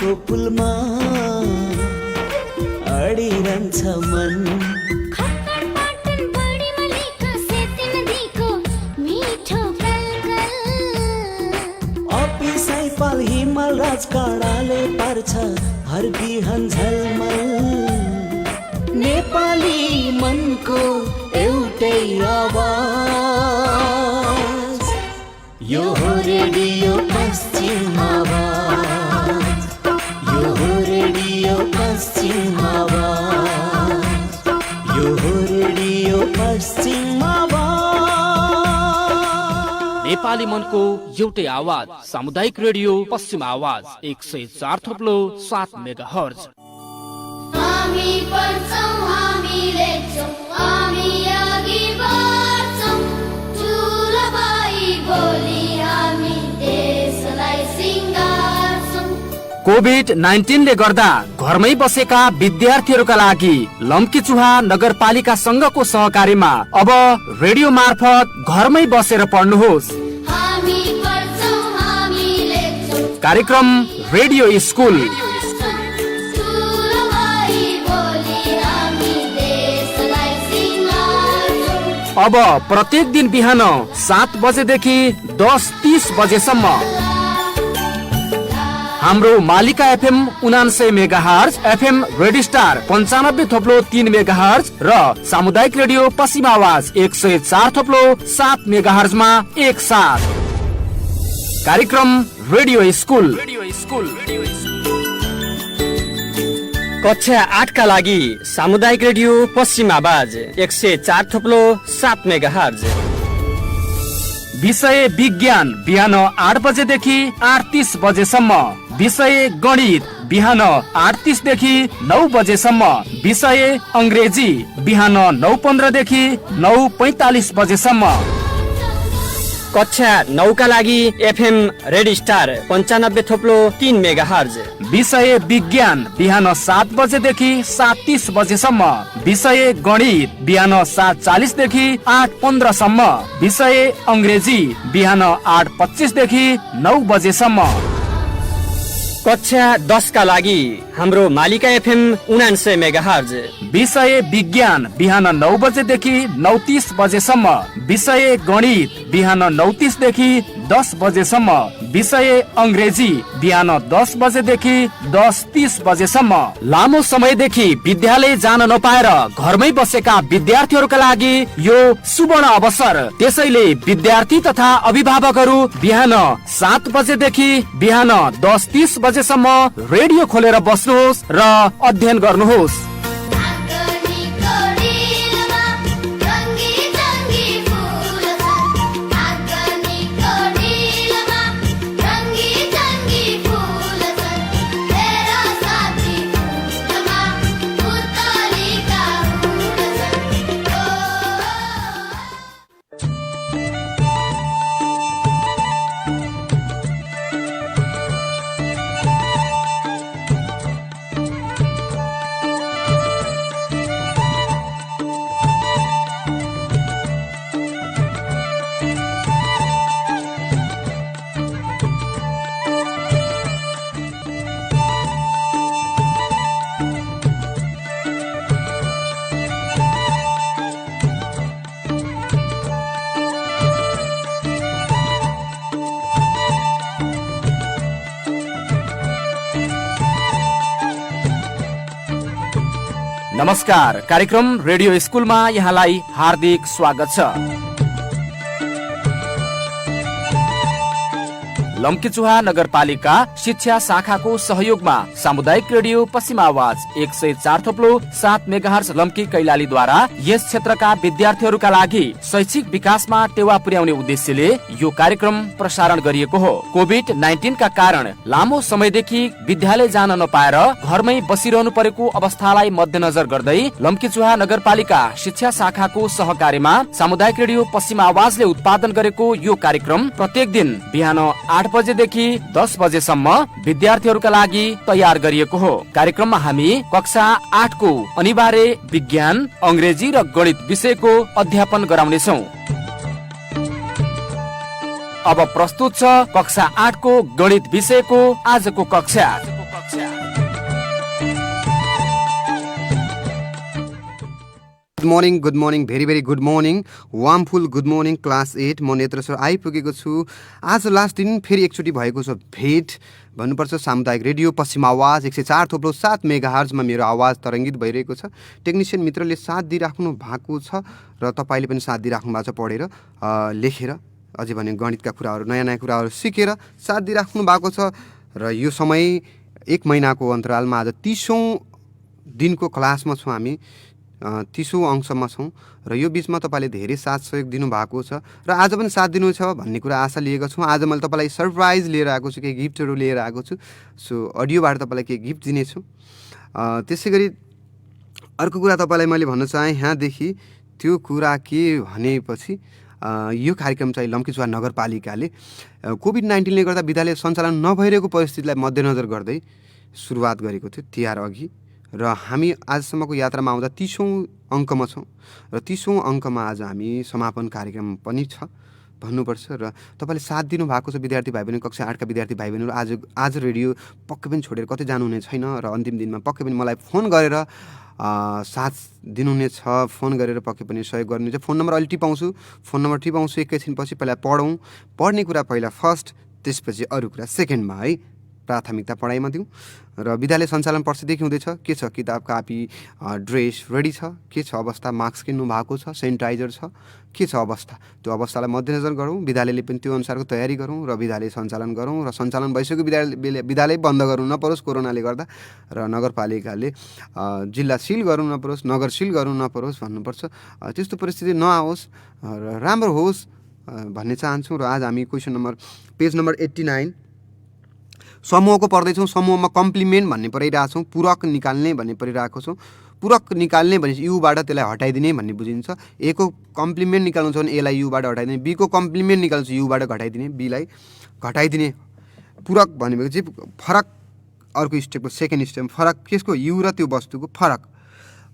को पुलमा अडिरहन्छ मन। पाल हिमाल राजकाडाले पार्छ हर बिहान झलमल। नेपाली मनको एउटै आवाज, यो हो रेडियो पश्चिम आवाज, यो हो रेडियो पश्चिम आवाज, यो हो रेडियो पश्चिम आवाज। नेपाली मनको एउटै आवाज सामुदायिक रेडियो पश्चिम आवाज 104.7 मेगाहर्ज। हामी पढ्छौं, हामी लेख्छौं, हामी अघि बढ्छौं, ठुलो भाइ बोली हामी देशलाई सिंगार्छौं। कोभिड-19 ले गर्दा घरमै बसेका विद्यार्थीहरूका लागि लम्कीचुहा नगरपालिका संघको सहकारीमा अब रेडियो मार्फत घरमै बसेर पढ्नुहोस्। हामी पढ्छौं, हामी लेख्छौं, कार्यक्रम रेडियो स्कुल ठुलो भाइ बोली हामी देशलाई सिंगार्छौं। अब प्रत्येक दिन बिहान 7 बजेदेखि 10:30 बजेसम्म हाम्रो मालिका FM 79 megahertz, FM radio star 95.3 megahertz र सामुदायिक रेडियो पश्चिम आवाज 104.7 मेगाहर्जमा एक साथ कार्यक्रम रेडियो स्कुल। कक्षा 8 का लागि सामुदायिक रेडियो पश्चिम आवाज 104.7 मेगाहर्ज। विषय विज्ञान बिहान 8 बजेदेखि 8:30 बजेसम्म, विषय गणित बिहान 8:30 देखि 9 बजेसम्म, विषय अंग्रेजी बिहान 9:15 देखि 9:45 बजेसम्म। कक्षा 9 का लागि एफएम रेडियो स्टार 95.3 मेगाहर्ज। विषय विज्ञान बिहान 7 बजेदेखि 7:30 बजेसम्म, विषय गणित बिहान 7:40 देखि 8:15 सम्म, विषय अंग्रेजी बिहान 8:25 देखि 9 बजेसम्म। कक्षा 10 का लागि हाम्रो मालिका एफएम 79 मेगाहर्ज। विषय विज्ञान बिहान 9 बजेदेखि 9:30 बजेसम्म, विषय गणित बिहान 9:30 देखि 10 बजेसम्म, विषय अंग्रेजी बिहान 10 बजेदेखि 10:30 बजेसम्म। लामो समयदेखि विद्यालय जान नपाएर घरमै बसेका विद्यार्थीहरूका लागि यो सुवर्ण अवसर। त्यसैले विद्यार्थी तथा अभिभावकहरू बिहान 7 बजेदेखि बिहान 10:30 बजेसम्म रेडियो खोलेर बस्नुहोस् र अध्ययन गर्नुहोस्। नमस्कार, कार्यक्रम रेडियो स्कुलमा यहाँलाई हार्दिक स्वागत छ। लम्कीचुहा नगरपालिका शिक्षा शाखाको सहयोगमा सामुदायिक रेडियो पश्चिम आवाज 104.7 मेगाहर्ज लम्की कैलालीद्वारा यस क्षेत्रका विद्यार्थीहरूका लागि शैक्षिक विकासमा टेवा पुर्याउने उद्देश्यले यो कार्यक्रम प्रसारण गरिएको हो। कोभिड-19 का कारण लामो समयदेखि विद्यालय जान नपाएर घरमै बसिरहनु परेको अवस्थालाई मध्यनजर गर्दै लम्कीचुहा नगरपालिका शिक्षा शाखाको सहकार्यमा सामुदायिक रेडियो पश्चिम आवाजले उत्पादन गरेको यो कार्यक्रम प्रत्येक दिन बिहान 8 बजेदेखि 10 बजेसम्म विद्यार्थीहरूका लागि तयार गरिएको हो। कार्यक्रममा हामी कक्षा 8 को अनिवार्य विज्ञान, अंग्रेजी र गणित विषयको अध्यापन गराउनेछौँ। अब प्रस्तुत छ कक्षा 8 को गणित विषयको आजको कक्षा। Good morning very good morning warmful good morning class 8 म नेत्र सर आइपुगेको छु। आज लास्ट दिन फेरि एकचोटि भएको छ भेट भन्नुपर्छ। सामुदायिक रेडियो पश्चिम आवाज 104.7 मेगाहर्जमा मेरो आवाज तरङ्गित भइरहेको छ। टेक्निसियन मित्रले साथ दिइराख्नु भएको छ र तपाईँले पनि साथ दिइराख्नु भएको छ, पढेर लेखेर अझै भने गणितका कुराहरू नयाँ नयाँ कुराहरू सिकेर साथ दिइराख्नु भएको छ। र यो समय 1 महिनाको अन्तरालमा आज 30औं दिनको क्लासमा छौँ हामी, 30औं अंशमा छौँ र यो बिचमा तपाईँले धेरै साथ सहयोग दिनुभएको छ र आज पनि साथ दिनुहुन्छ भन्ने कुरा आशा लिएको छौँ। आज मैले तपाईँलाई सरप्राइज लिएर आएको छु, केही गिफ्टहरू लिएर आएको छु। सो अडियोबाट तपाईँलाई केही गिफ्ट दिनेछु। त्यसै गरी अर्को कुरा तपाईँलाई मैले भन्न चाहेँ यहाँदेखि, त्यो कुरा के भनेपछि यो कार्यक्रम चाहिँ लम्कीचुवा नगरपालिकाले कोभिड-19ले गर्दा विद्यालय सञ्चालन नभइरहेको परिस्थितिलाई मध्यनजर गर्दै सुरुवात गरेको थियो तिहार अघि र हामी आजसम्मको यात्रामा आउँदा 30औं अङ्कमा छौँ र 30औं अङ्कमा आज हामी समापन कार्यक्रम पनि छ भन्नुपर्छ। र तपाईँले साथ दिनुभएको छ विद्यार्थी भाइ बहिनी, कक्षा 8 का विद्यार्थी भाइ बहिनीहरू आज रेडियो पक्कै पनि छोडेर कतै जानुहुने छैन र अन्तिम दिनमा पक्कै पनि मलाई फोन गरेर साथ दिनुहुनेछ, फोन गरेर पक्कै पनि सहयोग गर्नुहुनेछ। फोन नम्बर अहिले टिपाउँछु, फोन नम्बर टिपाउँछु एकैछिनपछि। पहिला पढ्ने कुरा पहिला फर्स्ट, त्यसपछि अरू कुरा सेकेन्डमा है। प्राथमिकता पढाइमा दिउँ र विद्यालय सञ्चालन पर्सिदेखि हुँदैछ। के छ, किताब कापी ड्रेस रेडी छ, के छ अवस्था, मास्क किन्नु भएको छ, सेनिटाइजर छ, के छ अवस्था, त्यो अवस्थालाई मध्यनजर गरौँ। विद्यालयले पनि त्यो अनुसारको तयारी गरौँ र विद्यालय सञ्चालन गरौँ र सञ्चालन भइसक्यो विद्यालय बन्द गर्नु नपरोस् कोरोनाले गर्दा र नगरपालिकाले जिल्ला सिल गर्नु नपरोस्, नगर सिल गर्नु नपरोस् भन्नुपर्छ। त्यस्तो परिस्थिति नआओस् र राम्रो होस् भन्ने चाहन्छौँ। र आज हामी क्वेसन नम्बर पेज नम्बर 89 समूहको पढ्दैछौँ। समूहमा कम्प्लिमेन्ट भन्ने पढिरहेको छौँ, पूरक निकाल्ने भन्ने पढिरहेको छौँ। पूरक निकाल्ने भनेपछि युबाट त्यसलाई हटाइदिने भन्ने बुझिन्छ। ए को कम्प्लिमेन्ट निकाल्नु छ भने एलाई युबाट हटाइदिने, बी को कम्प्लिमेन्ट निकाल्नु छ युबाट घटाइदिने, बीलाई घटाइदिने। पूरक भनेको चाहिँ फरक, अर्को स्टेपको सेकेन्ड स्टेप फरक, केसको, यु र त्यो वस्तुको फरक।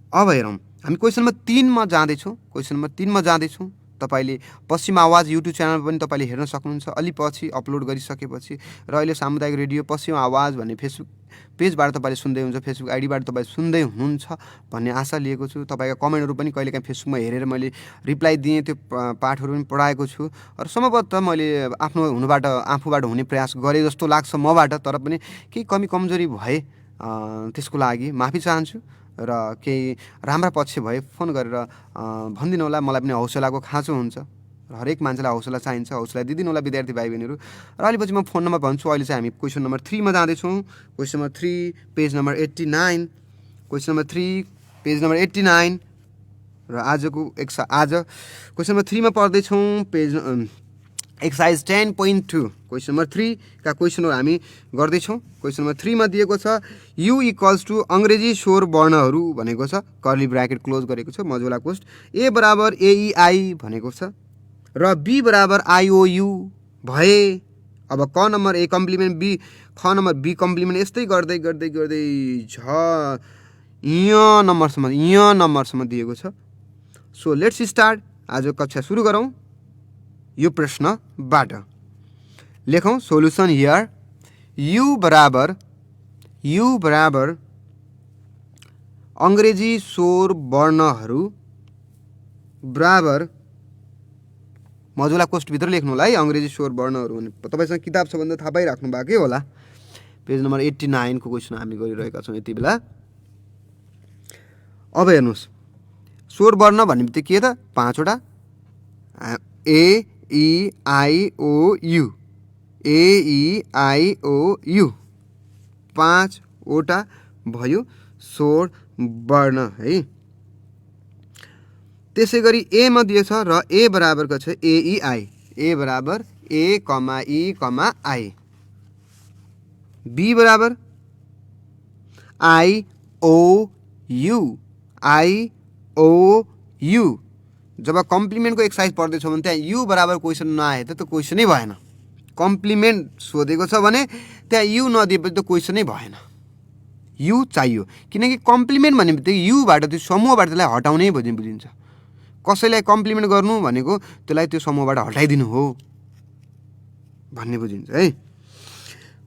अब हेरौँ, हामी क्वेसन नम्बर 3 मा जाँदैछौँ। क्वेसन नम्बर 3 मा जाँदैछौँ। तपाईँले पश्चिम आवाज युट्युब च्यानलमा पनि तपाईँले हेर्न सक्नुहुन्छ अलि पछि अपलोड गरिसकेपछि, र अहिले सामुदायिक रेडियो पश्चिम आवाज भन्ने फेसबुक पेजबाट तपाईँले सुन्दै हुनुहुन्छ, फेसबुक आइडीबाट तपाईँ सुन्दै हुनुहुन्छ भन्ने आशा लिएको छु। तपाईँका कमेन्टहरू पनि कहिलेकाहीँ फेसबुकमा हेरेर मैले रिप्लाई दिएँ, त्यो पाठहरू पनि पढाएको छु र सम्भवतः मैले आफूबाट हुने प्रयास गरेँ जस्तो लाग्छ मबाट, तर पनि केही कमी कमजोरी भए त्यसको लागि माफी चाहन्छु र केही राम्रा पक्ष भए फोन गरेर भनिदिनु होला। मलाई पनि हौसलाको खाँचो हुन्छ र हरेक मान्छेलाई हौसला चाहिन्छ, हौसला दिदिनु होला विद्यार्थी भाइ बहिनीहरू। र अहिले पछि म फोन नम्बर भन्छु। अहिले चाहिँ हामी क्वेसन नम्बर 3 मा जाँदैछौँ। Question number 3 page number 89, question number 3 page number 89 र आज क्वेसन नम्बर 3 मा पढ्दैछौँ। पेज एक्सर्साइज 10.2 क्वेसन नम्बर 3 का क्वेसनहरू हामी गर्दैछौँ। क्वेसन नम्बर 3 मा दिएको छ यु इक्वल्स टु अङ्ग्रेजी स्वर वर्णहरू भनेको छ, कर्ली ब्राकेट क्लोज गरेको छ, मजुला कोष्ट, ए बराबर एइआई भनेको छ र बी बराबर आइओयु भए। अब क नम्बर ए कम्प्लिमेन्ट बी, ख नम्बर बी कम्प्लिमेन्ट यस्तै गर्दै गर्दै गर्दै यहाँ नम्बरसम्म दिएको छ। So let's start. आज कक्षा सुरु गरौँ यो प्रश्नबाट। लेखौँ सोल्युसन हियर। यु बराबर अङ्ग्रेजी स्वर वर्णहरू बराबर, मजुला कोष्टभित्र लेख्नु होला है अङ्ग्रेजी स्वर वर्णहरू भने। तपाईँसँग किताब छ भने थाहा पाइराख्नु भएकै होला। पेज नम्बर 89 को क्वेसन हामी गरिरहेका छौँ यति बेला। अब हेर्नुहोस्, स्वर वर्ण भन्ने बित्तिकै के त 5 वटा, ए E I O you, AEIOU 5 वटा भयो स्वर वर्ण है। त्यसै गरी ए मा दिएको छ र ए बराबरको छ AEI, ए बराबर A, E, I, बी बराबर IOU। जब कम्प्लिमेन्टको एक्सर्साइज पढ्दैछौँ भने त्यहाँ यु बराबर क्वेसन नआए त क्वेसनै भएन। कम्प्लिमेन्ट सोधेको छ भने त्यहाँ यु नदिएपछि त क्वेसनै भएन, यु चाहियो। किनकि कम्प्लिमेन्ट भन्ने बित्तिकै युबाट त्यो समूहबाट त्यसलाई हटाउनै बुझिन्छ। कसैलाई कम्प्लिमेन्ट गर्नु भनेको त्यसलाई त्यो समूहबाट हटाइदिनु हो भन्ने बुझिन्छ है।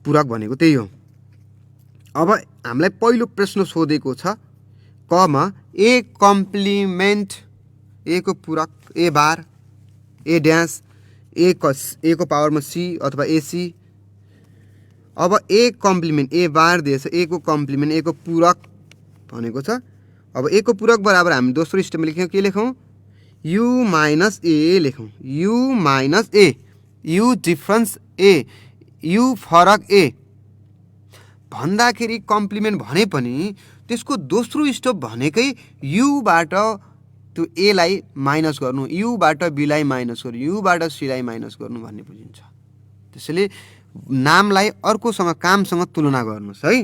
पूरक भनेको त्यही हो। अब हामीलाई पहिलो प्रश्न सोधेको छ कमा ए कम्प्लिमेन्ट ए को पूरक ए बार ए ड्यास ए को पावरमा सी अथवा एसी। अब ए कम्प्लिमेन्ट ए बार दिएछ ए को कम्प्लिमेन्ट ए को पूरक भनेको छ। अब ए को पूरक बराबर हामी दोस्रो स्टेपमा लेख्यौँ के लेखौँ यु माइनस ए लेखौँ you minus A you difference A you फरक ए भन्दाखेरि कम्प्लिमेन्ट भने पनि त्यसको दोस्रो स्टेप भनेकै युबाट त्यो एलाई माइनस गर्नु युबाट बीलाई माइनस गर्नु युबाट सीलाई माइनस गर्नु भन्ने बुझिन्छ। त्यसैले नामलाई अर्कोसँग कामसँग तुलना गर्नुहोस् है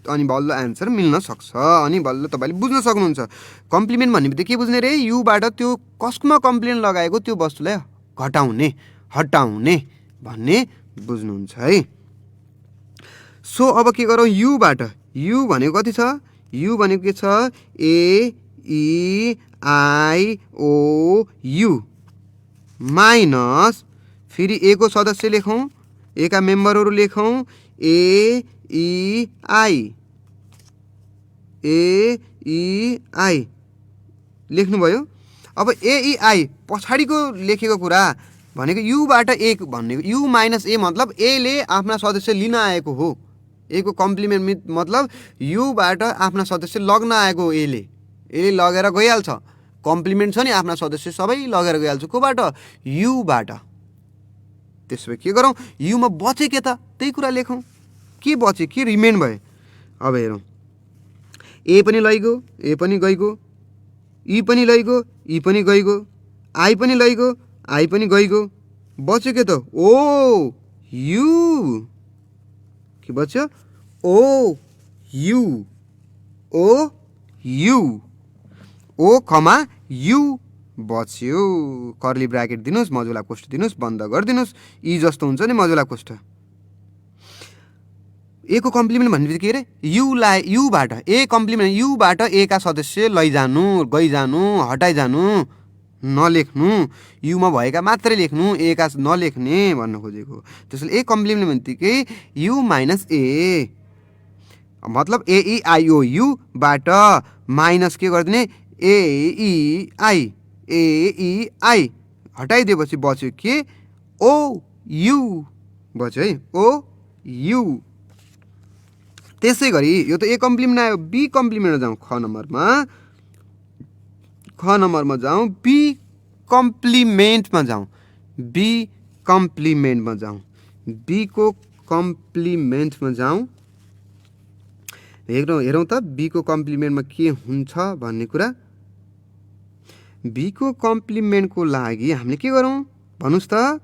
अनि बल्ल एन्सर मिल्न सक्छ अनि बल्ल तपाईँले बुझ्न सक्नुहुन्छ। कम्प्लिमेन्ट भन्ने बित्तिकै के बुझ्ने रे युबाट त्यो कसमा कम्प्लिमेन्ट लगाएको त्यो वस्तुलाई घटाउने हटाउने भन्ने बुझ्नुहुन्छ है। सो अब के गरौँ युबाट यु भनेको कति छ यु भनेको के छ ए E I O you minus फेरि ए को सदस्य लेखौँ ए का मेम्बरहरू लेखौँ ए ई आई लेख्नुभयो। अब ए ई आई पछाडिको लेखेको कुरा भनेको युबाट ए भनेको यु माइनस ए मतलब एले आफ्ना सदस्य लिन आएको हो ए को कम्प्लिमेन्ट मतलब युबाट आफ्ना सदस्य लग्न आएको एले लगेर गइहाल्छ कम्प्लिमेन्ट छ नि आफ्ना सदस्य सबै लगेर गइहाल्छ कोबाट युबाट। त्यसो भए के गरौँ युमा बचे के त त्यही कुरा लेखौँ के बचे के रिमेन भयो। अब हेरौँ ए पनि लैगो ए पनि गइगो ई पनि लैगो ई पनि गइगो आई पनि लैगो आई पनि गइगो बच्यो के त ओ यु के बच्यो O U O comma U बच्यो कर्ली ब्राकेट दिनुहोस् मजुला कोष्ठ दिनुहोस् बन्द गरिदिनुहोस् यी जस्तो हुन्छ नि मजुला कोष्ठ। ए को कम्प्लिमेन्ट भन्ने बित्तिकै के अरे युलाई युबाट ए कम्प्लिमेन्ट युबाट ए का सदस्य लैजानु गइजानु हटाइजानु नलेख्नु युमा भएका मात्रै लेख्नु ए का नलेख्ने भन्न खोजेको। त्यसैले ए कम्प्लिमेन्ट भन्नेबित्तिकै यु माइनस ए मतलब A E I oh युबाट minus के गरिदिने ए ई आई हटाइदिएपछि बच्यो के ओ यु बच्यो है ओ यु। त्यसै गरी यो त ए कम्प्लिमेन्ट आयो बी कम्प्लिमेन्टमा जाउँ ख नम्बरमा जाउँ बी कम्प्लिमेन्टमा जाउँ बी को कम्प्लिमेन्टमा जाउँ हेरौँ त बी को कम्प्लिमेन्टमा के हुन्छ भन्ने कुरा। बी को कम्प्लिमेन्टको लागि हामीले के गरौँ भन्नुहोस् त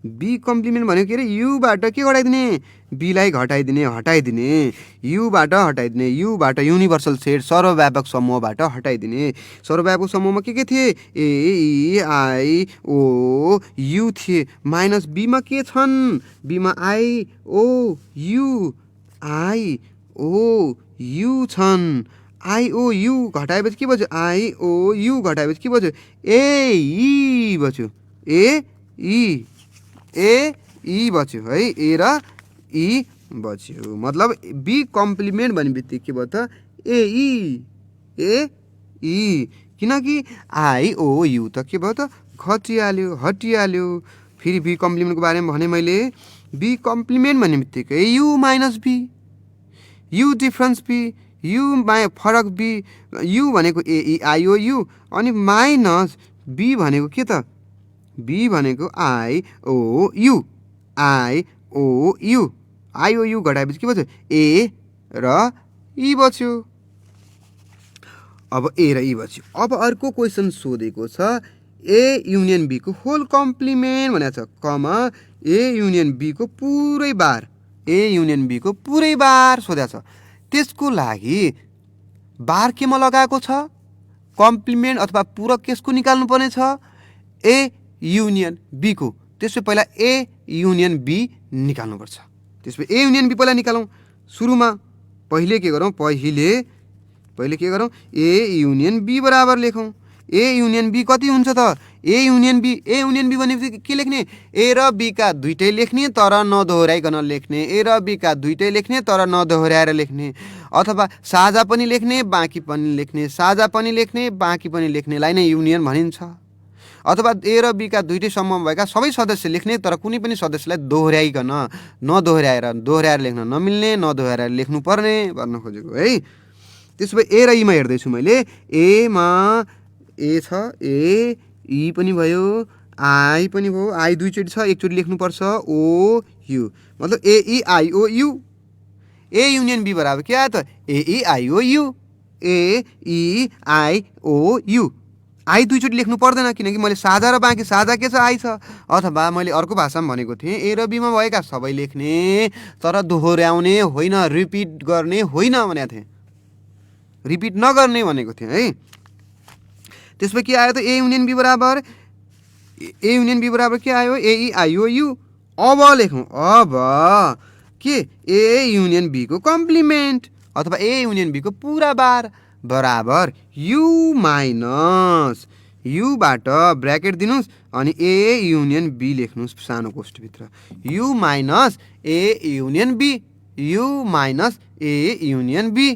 बी कम्प्लिमेन्ट भनेको के अरे युबाट के घटाइदिने बीलाई घटाइदिने हटाइदिने युबाट हटाइदिने युबाट युनिभर्सल सेट सर्वव्यापक समूहबाट हटाइदिने। सर्वव्यापक समूहमा के थिए ए ई आई ओ यु थिए माइनस बीमा के छन् बीमा आई ओ यु छन् आई ओ यु घटाएपछि के बच्यो आई ओ यु घटाएपछि के बच्यो ए ई बच्यो ए ई बच्यो है ए र ई बच्यो मतलब बी कम्प्लिमेन्ट भन्ने बित्तिकै के भयो त ए ई किनकि आई ओ यु त के भयो त हटिहाल्यो। फेरि बी कम्प्लिमेन्टको बारेमा भने मैले बी कम्प्लिमेन्ट भन्ने बित्तिकै U minus B U difference B U फरक बी यु भनेको A E I O U अनि माइनस बी भनेको के त बी भनेको आई ओ यु घटाएपछि के बच्यो ए र ई बच्यो। अब ए र ई बच्यो। अब अर्को क्वेसन सोधेको छ ए युनियन बी को होल कम्प्लिमेन्ट भनेको छ कमा ए युनियन बी को पुरै बार सोधेको छ। त्यसको लागि बार केमा लगाएको छ कम्प्लिमेन्ट अथवा पूरक केसको निकाल्नु पर्ने छ ए युनियन बी को। त्यसपछि पहिला ए युनियन बी निकाल्नुपर्छ। त्यसपछि ए युनियन बी पहिला निकालौँ। सुरुमा पहिले के गरौँ ए युनियन बी बराबर लेखौँ ए युनियन बी कति हुन्छ त ए युनियन बी भनेपछि के लेख्ने ए र बी का दुइटै लेख्ने तर नदोहोऱ्याइकन लेख्ने ए र बी का दुइटै लेख्ने तर नदोहोऱ्याएर लेख्ने अथवा साझा पनि लेख्ने बाँकी पनि लेख्ने साझा पनि लेख्ने बाँकी पनि लेख्नेलाई नै युनियन भनिन्छ अथवा ए र बी का दुइटै समूह भएका सबै सदस्य लेख्ने तर कुनै पनि सदस्यलाई दोहोऱ्याइकन दोहोऱ्याएर लेख्न नमिल्ने नदोहोऱ्याएर लेख्नुपर्ने भन्न खोजेको है। त्यसो भए ए र ईमा हेर्दैछु मैले एमा ए छ ए ई पनि भयो आई पनि भयो आई दुईचोटि छ एकचोटि लेख्नुपर्छ ओ यु मतलब A E I O U A union B बराबर के आयो त A E I O U A E I O U I दुईचोटि लेख्नु पर्दैन किनकि मैले साझा र बाँकी साझा के छ आई छ अथवा मैले अर्को भाषामा भनेको थिएँ ए र बीमा भएका सबै लेख्ने तर दोहोऱ्याउने होइन रिपिट गर्ने होइन भनेको थिएँ रिपिट नगर्ने भनेको थिएँ है। त्यसमा के आयो त ए युनियन बी बराबर के आयो ए ई आई ओ यु अब लेखौँ अब के ए युनियन बी को कम्प्लिमेन्ट अथवा ए युनियन बी को पुरा बार बराबर यु माइनस युबाट ब्र्याकेट दिनुहोस् अनि ए युनियन बी लेख्नुहोस् सानो कोष्ठभित्र U minus A union B U minus A union B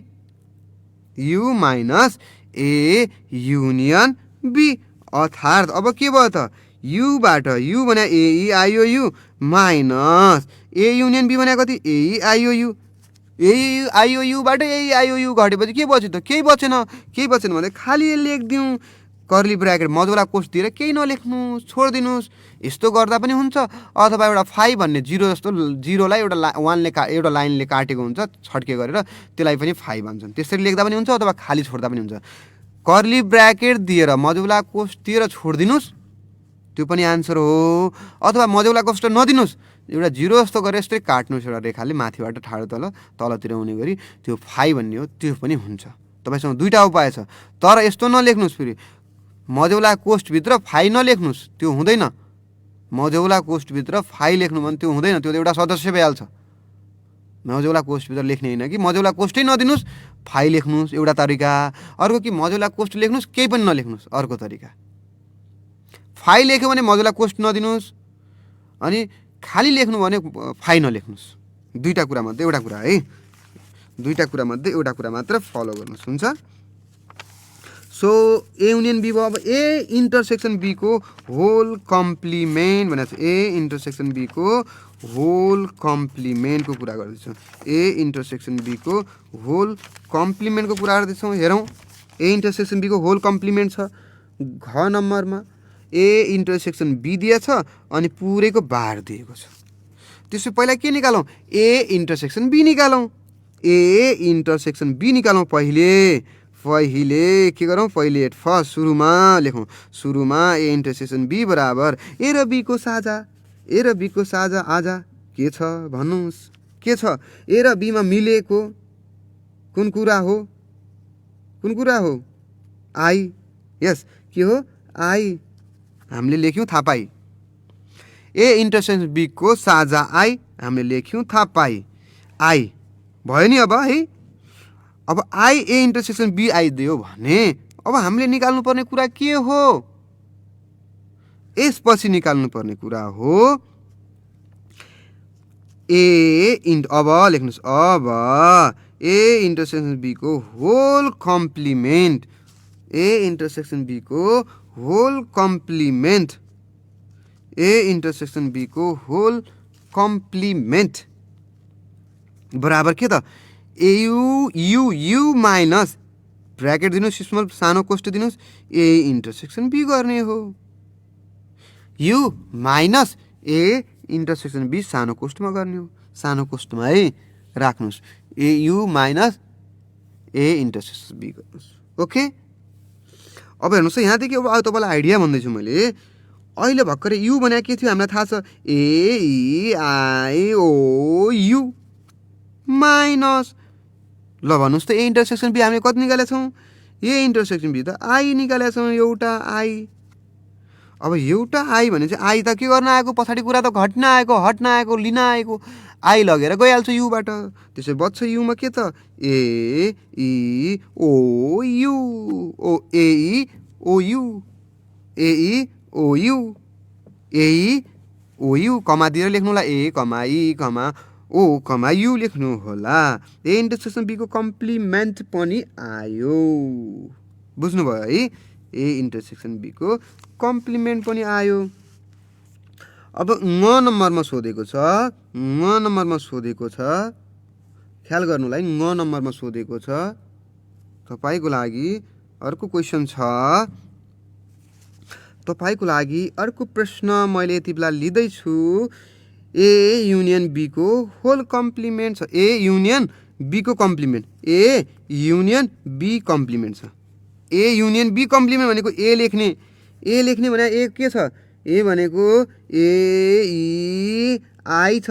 U minus A union B अर्थात् अब के भयो त युबाट यु भने A I O U minus A union B भने कति A I O U A I O युबाट ए आइओ यु घटेपछि के बच्यो त केही बचेन भने खाली लेखिदिउँ कर्ली ब्र्याकेट मजुला कोष्ठतिर केही नलेख्नुहोस् छोडिदिनुहोस् यस्तो गर्दा पनि हुन्छ अथवा एउटा 5 भन्ने जिरो जस्तो जिरोलाई एउटा लाइनले काटेको हुन्छ छड्के गरेर त्यसलाई पनि 5 भन्छन् त्यसरी लेख्दा पनि हुन्छ अथवा खाली छोड्दा पनि हुन्छ कर्ली ब्र्याकेट दिएर मजुला कोष्ठतिर छोडिदिनुहोस् त्यो पनि आन्सर हो अथवा मजुला कोष्ठ नदिनुहोस् एउटा जिरो जस्तो गरेर यस्तै काट्नुहोस् एउटा रेखाले माथिबाट ठाडो तलतिर हुने गरी त्यो 5 भन्ने हो त्यो पनि हुन्छ तपाईँसँग दुईटा उपाय छ तर यस्तो नलेख्नुहोस् फेरि मजौला कोष्ठभित्र 5 नलेख्नुहोस् त्यो हुँदैन मजौला कोष्ठभित्र 5 लेख्नु भने त्यो हुँदैन त्यो एउटा सदस्य भइहाल्छ मजौला कोष्ठभित्र लेख्ने होइन कि मजौला कोष्ठै नदिनुहोस् 5 लेख्नुहोस् एउटा तरिका अर्को कि मजौला कोष्ठ लेख्नुहोस् केही पनि नलेख्नुहोस् अर्को तरिका 5 लेख्यो भने मजौला कोष्ठ नदिनुहोस् अनि खाली लेख्नु भने 5 नलेख्नुहोस् दुईटा कुरा मध्ये एउटा कुरा है दुईटा कुरा मध्ये एउटा कुरा मात्र फलो गर्नुहोस् हुन्छ। सो ए युनियन बी भयो अब ए इन्टरसेक्सन बी को होल कम्प्लिमेन्ट भनेको छ ए इन्टरसेक्सन बी को होल कम्प्लिमेन्ट को कुरा गर्दैछौँ ए इन्टरसेक्सन बी को होल कम्प्लिमेन्ट को कुरा गर्दैछौँ हेरौँ ए इन्टरसेक्सन बी को होल कम्प्लिमेन्ट छ घ नम्बरमा ए इन्टरसेक्सन बी दिएछ अनि पुरैको बार दिएको छ त्यसो पहिला के निकालौँ ए इन्टरसेक्सन बी निकालौँ ए इन्टरसेक्सन बी निकालौँ पहिले के गरौँ पहिले फर्स्ट सुरुमा ए इन्टरसेक्सन बी बराबर ए र बी को साझा आजा के छ भन्नुहोस् के छ ए र बीमा मिलेको कुन कुरा हो आई यस के हो आई हामीले लेख्यौँ थाहा पाई ए इन्टरसेक्सन बी को साझा आई हामीले लेख्यौँ थाहा पाई आई भयो नि अब है अब I A intersection B I दियो भने अब हामीले निकाल्नु पर्ने कुरा के हो यसपछि निकाल्नु पर्ने कुरा हो अब लेख्नुहोस् अब ए इन्टरसेक्सन बी को whole complement A intersection B को whole complement A intersection B को होल कम्प्लिमेन्ट बराबर के त यु माइनस ब्र्याकेट दिनुहोस् स्मल सानो कोष्ठ दिनुहोस् ए इन्टरसेक्सन बी गर्ने हो U minus A intersection B सानो कोष्ठमा गर्ने हो सानो कोष्ठमा है राख्नुहोस् A U minus A intersection B गर्नुहोस् ओके। अब हेर्नुहोस् यहाँदेखि अब तपाईँलाई आइडिया भन्दैछु मैले अहिले भर्खरै यु भनेको के थियो हामीलाई थाहा छ AEIO U माइनस ल भन्नुहोस् त ए इन्टरसेक्सन बी हामीले कति निकालेका छौँ ए इन्टरसेक्सन बी त आई निकालेका छौँ एउटा आई। अब एउटा आई भने चाहिँ आई त के गर्न आएको पछाडि कुरा त घट्न आएको हट्न आएको लिन आएको आई लगेर गइहाल्छ युबाट त्यसै बच्छ युमा के त AEOU ओयु एई ओयु कमा दिएर लेख्नु होला ए कमा ई कमा ओ कमा यु लेख्नु होला ए इन्टरसेक्सन बी को कम्प्लिमेन्ट पनि आयो बुझ्नुभयो है ए इन्टरसेक्सन बी को कम्प्लिमेन्ट पनि आयो अब नम्बरमा सोधेको छ ख्याल गर्नुलाई नम्बरमा सोधेको छ तपाईको लागि अर्को क्वेशन छ तपाईको लागि अर्को प्रश्न मैले यति बेला लिँदै छु ए युनियन बी को होल कम्प्लिमेन्ट छ ए युनियन बी को complement A union B complement छ ए युनियन बी कम्प्लिमेन्ट भनेको ए लेख्ने भने ए के छ ए भनेको एई छ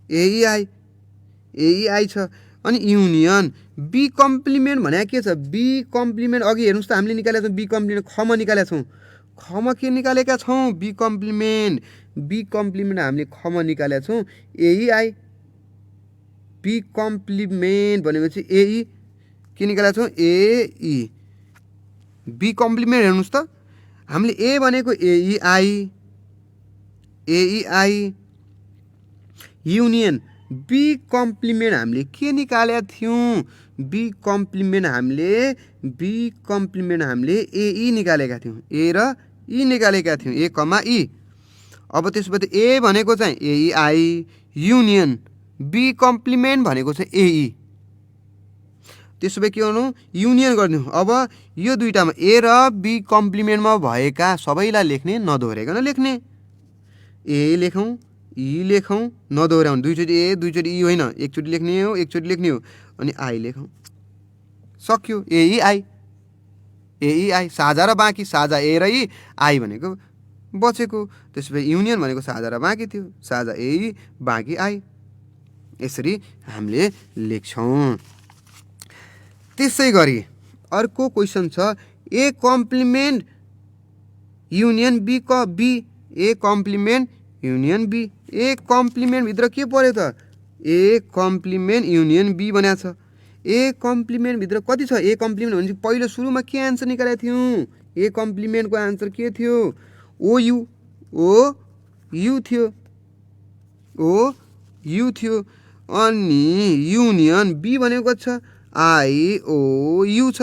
एई छ अनि युनियन बी कम्प्लिमेन्ट भने के छ बी कम्प्लिमेन्ट अघि हेर्नुस् त हामीले निकालेका छौँ बी कम्प्लिमेन्ट खमा निकालेका छौँ खमा के निकालेका छौँ बी कम्प्लिमेन्ट हामीले खमा निकालेका छौँ एई बी कम्प्लिमेन्ट भनेपछि एई के निकालेका छौँ एई बी कम्प्लिमेन्ट हेर्नुस् त हामीले ए भनेको एई युनियन बी कम्प्लिमेन्ट हामीले के निकालेका थियौँ बी कम्प्लिमेन्ट हामीले एई निकालेका थियौँ ए र ई निकालेका थियौँ ए कमा ई अब त्यसपछि ए भनेको चाहिँ एई युनियन बी कम्प्लिमेन्ट भनेको चाहिँ एई त्यसो भए के गर्नु युनियन गरिदिउँ अब यो दुईटामा ए र बी कम्प्लिमेन्टमा भएका सबैलाई लेख्ने नदोहोऱ्याइकन लेख्ने ए लेखौँ ई लेखौँ नदोहोऱ्याउनु दुईचोटि ए दुईचोटि ई होइन एकचोटि लेख्ने हो अनि आई लेखौँ सक्यो एई साझा र बाँकी साझा ए र ई आई भनेको बचेको त्यसो भए युनियन भनेको साझा र बाँकी थियो साझा ए बाँकी आई यसरी हामीले लेख्छौँ त्यसै गरी अर्को क्वेसन छ A complement union B A complement union B A complement भित्र के पर्यो त ए कम्प्लिमेन्ट युनियन बी भनेको छ ए कम्प्लिमेन्ट भित्र कति छ ए कम्प्लिमेन्ट भनेपछि पहिलो सुरुमा के आन्सर निकालेको थियौँ ए कम्प्लिमेन्टको आन्सर के थियो ओ यु थियो अनि युनियन बी भनेको छ IOU छ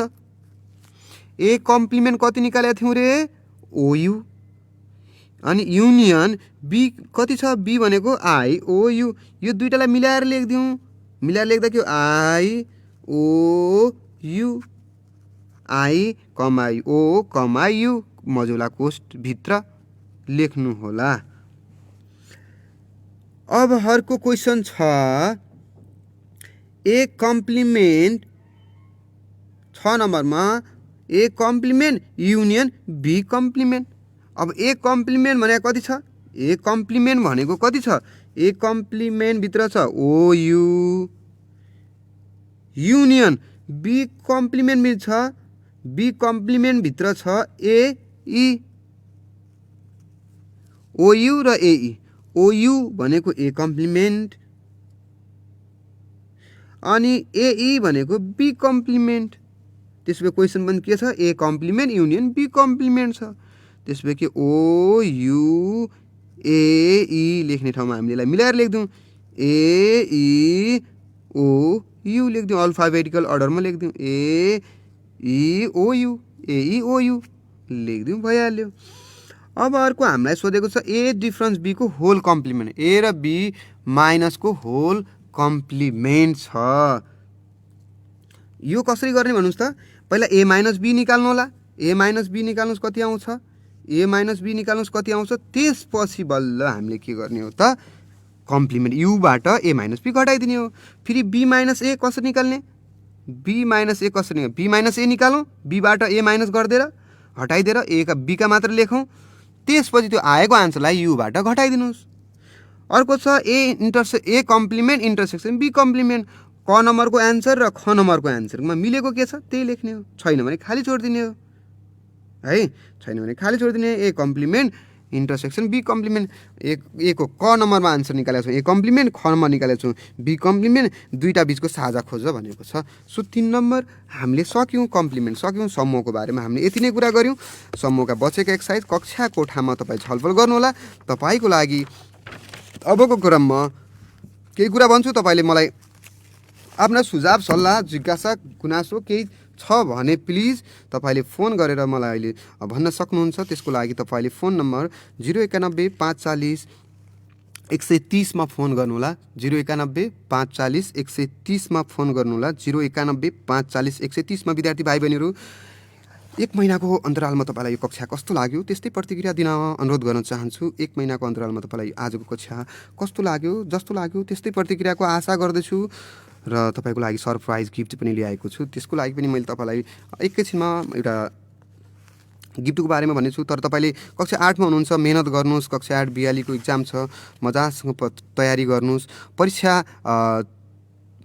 ए कम्प्लिमेन्ट कति निकालेको थियौँ रे OU अनि युनियन बी कति छ बी भनेको IOU यो दुईटालाई मिलाएर लेख्दिउँ मिलाएर लेख्दा के IOU I,O,U मजुला कोष्ठ भित्र लेख्नु होला। अब अर्को क्वेसन छ ए कम्प्लिमेन्ट 6 नम्बरमा ए कम्प्लिमेन्ट युनियन बी कम्प्लिमेन्ट। अब ए कम्प्लिमेन्ट भनेको कति छ ए कम्प्लिमेन्ट भनेको कति छ ए कम्प्लिमेन्ट भित्र छ OU युनियन बी कम्प्लिमेन्ट छ बी कम्प्लिमेन्ट भित्र छ AE OU र AE OU भनेको ए कम्प्लिमेन्ट अनि AE भनेको बी कम्प्लिमेन्ट। त्यसो क्वेसन पनि के छ A complement union B complement छ। त्यसो के OU AE लेख्ने ठाउँमा हामीले मिलाएर लेख्दिउँ AEOU लेख्दिउँ अल्फाबेटिकल अर्डरमा लेख्दिउँ AEOU लेख्दिउँ भइहाल्यो। अब अर्को हामीलाई सोधेको छ ए डिफरेन्स बी को होल कम्प्लिमेन्ट ए र बी माइनस को होल कम्प्लिमेन्ट छ। यो कसरी गर्ने भन्नुस् त पहिला ए माइनस बी निकाल्नु होला ए माइनस बी निकाल्नुस् कति आउँछ त्यसपछि बल्ल हामीले के गर्ने हो त कम्प्लिमेन्ट युबाट ए माइनस बी घटाइदिने हो। फेरि बी माइनस ए कसरी निकाल्ने बी माइनस ए निकालौँ बीबाट ए माइनस गरिदिएर हटाइदिएर ए का बी का मात्र लेखौँ त्यसपछि त्यो आएको आन्सरलाई युबाट घटाइदिनुहोस्। अर्को छ A complement intersection be complement क नम्बरको एन्सर र ख नम्बरको एन्सरमा मिलेको के छ त्यही लेख्ने हो छैन भने खाली छोडिदिने हो है छैन भने खाली छोडिदिने ए कम्प्लिमेन्ट इन्टरसेक्सन बी कम्प्लिमेन्ट ए को क नम्बरमा आन्सर निकालेको छौँ, ए कम्प्लिमेन्ट ख नम्बर निकालेको छौँ, बी कम्प्लिमेन्ट दुईवटा बिचको साझा खोज भनेको छ। सो 3 नम्बर हामीले सक्यौँ, कम्प्लिमेन्ट सक्यौँ, समूहको बारेमा हामीले यति नै कुरा गऱ्यौँ। समूहका बचेका एक्सर्साइज कक्षा कोठामा तपाईँ छलफल गर्नुहोला। तपाईँको लागि अबको क्रममा केही कुरा भन्छु, तपाईँले मलाई आफ्ना सुझाव सल्लाह जिज्ञासा गुनासो केही छ भने प्लिज तपाईँले फोन गरेर मलाई अहिले भन्न सक्नुहुन्छ। त्यसको लागि तपाईँले फोन नम्बर 091 540 130 मा फोन गर्नुहोला। 091 540 130 मा फोन गर्नुहोला। 091 540 130 मा विद्यार्थी भाइ बहिनीहरू 1 महिनाको अन्तरालमा तपाईँलाई यो कक्षा कस्तो लाग्यो त्यस्तै प्रतिक्रिया दिन अनुरोध गर्न चाहन्छु। 1 महिनाको अन्तरालमा तपाईँलाई आजको कक्षा कस्तो लाग्यो, जस्तो लाग्यो त्यस्तै प्रतिक्रियाको आशा गर्दछु र तपाईँको लागि सरप्राइज गिफ्ट पनि ल्याएको छु। त्यसको लागि पनि मैले तपाईँलाई एकैछिनमा एउटा गिफ्टको बारेमा भन्नेछु। तर तपाईँले कक्षा 8 मा हुनुहुन्छ, मेहनत गर्नुहोस्। कक्षा 8 बिहालीको इक्जाम छ, मजासँग तयारी गर्नुहोस्। परीक्षा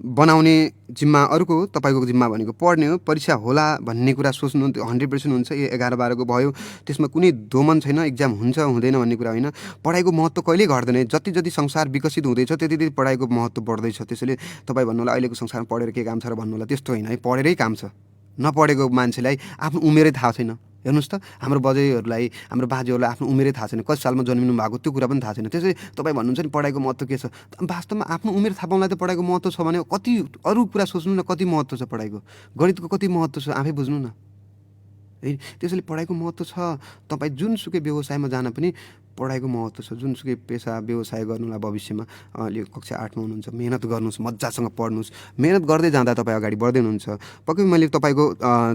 बनाउने जिम्मा अरूको, तपाईँको जिम्मा भनेको पढ्ने हो। परीक्षा होला भन्ने कुरा सोच्नु 100% हुन्छ। 11-12को भयो, त्यसमा कुनै दोमन छैन। इक्जाम हुन्छ हुँदैन भन्ने कुरा होइन। पढाइको महत्त्व कहिल्यै घट्दैन। जति जति संसार विकसित हुँदैछ त्यति त्यति पढाइको महत्त्व बढ्दैछ। त्यसैले तपाईँ भन्नुहोला अहिलेको संसारमा पढेर के काम छ र भन्नुहोला, त्यस्तो होइन है, पढेरै काम छ। नपढेको मान्छेलाई आफ्नो उमेरै थाहा छैन। हेर्नुहोस् त, हाम्रो बजेहरूलाई, हाम्रो बाजेहरूलाई आफ्नो उमेरै थाहा छैन, कति सालमा जन्मिनु भएको त्यो कुरा पनि थाहा छैन। त्यसै तपाईँ भन्नुहुन्छ नि पढाइको महत्त्व के छ, वास्तवमा आफ्नो उमेर थाहा पाउनलाई त पढाइको महत्त्व छ भने कति अरू कुरा सोच्नु न, कति महत्त्व छ पढाइको, गणितको कति महत्त्व छ आफै बुझ्नु न है। त्यसैले पढाइको महत्त्व छ। तपाईँ जुनसुकै व्यवसायमा जान पनि पढाइको महत्त्व छ। जुनसुकै पेसा व्यवसाय गर्नुलाई भविष्यमा अहिले कक्षा 8 मा हुनुहुन्छ, मेहनत गर्नुहोस्, मजासँग पढ्नुहोस्। मेहनत गर्दै जाँदा तपाईँ अगाडि बढ्दै हुनुहुन्छ। पक्कै मैले तपाईँको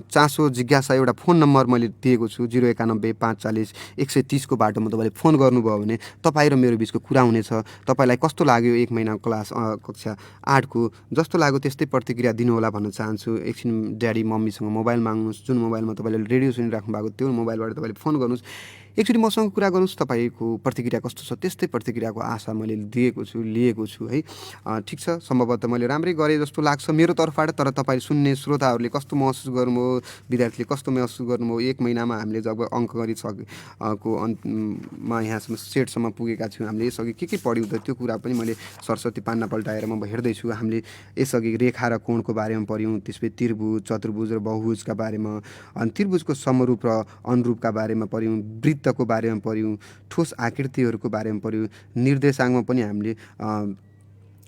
चासो जिज्ञासा एउटा फोन नम्बर मैले दिएको छु। 091 540 130 को बाटोमा तपाईँले फोन गर्नुभयो भने तपाईँ र मेरो बिचको कुरा हुनेछ। तपाईँलाई कस्तो लाग्यो 1 महिनाको क्लास कक्षा 8 को, जस्तो लाग्यो त्यस्तै प्रतिक्रिया दिनुहोला भन्न चाहन्छु। एकछिन ड्याडी मम्मीसँग मोबाइल माग्नुहोस्। जुन मोबाइलमा तपाईँले रेडियो सुनिराख्नु भएको त्यो मोबाइलबाट तपाईँले फोन गर्नुहोस्। एकचोटि मसँग कुरा गर्नुहोस्। तपाईँको प्रतिक्रिया कस्तो छ त्यस्तै प्रतिक्रियाको आशा मैले लिएको छु है। ठिक छ, सम्भवतः मैले राम्रै गरेँ जस्तो लाग्छ मेरो तर्फबाट। तर तपाईँ सुन्ने श्रोताहरूले कस्तो महसुस गर्नुभयो, विद्यार्थीले कस्तो महसुस गर्नुभयो। 1 महिनामा हामीले जब अङ्क गरिसकेको अन्तमा यहाँसम्म सेटसम्म पुगेका छौँ। हामीले यसअघि के पढ्यौँ त त्यो कुरा पनि मैले सरस्वती पान्ना पल्टाएर म हेर्दैछु। हामीले यसअघि रेखा र कोणको बारेमा पढ्यौँ, त्यसपछि त्रिभुज, चतुर्भुज र बहुभुजका बारेमा, अनि त्रिभुजको समरूप र अनुरूपका बारेमा पढ्यौँ, वृत्तको बारेमा पढ्यौँ, ठोस आकृतिहरूको बारेमा पढ्यौँ, निर्देशाङ्कमा पनि हामीले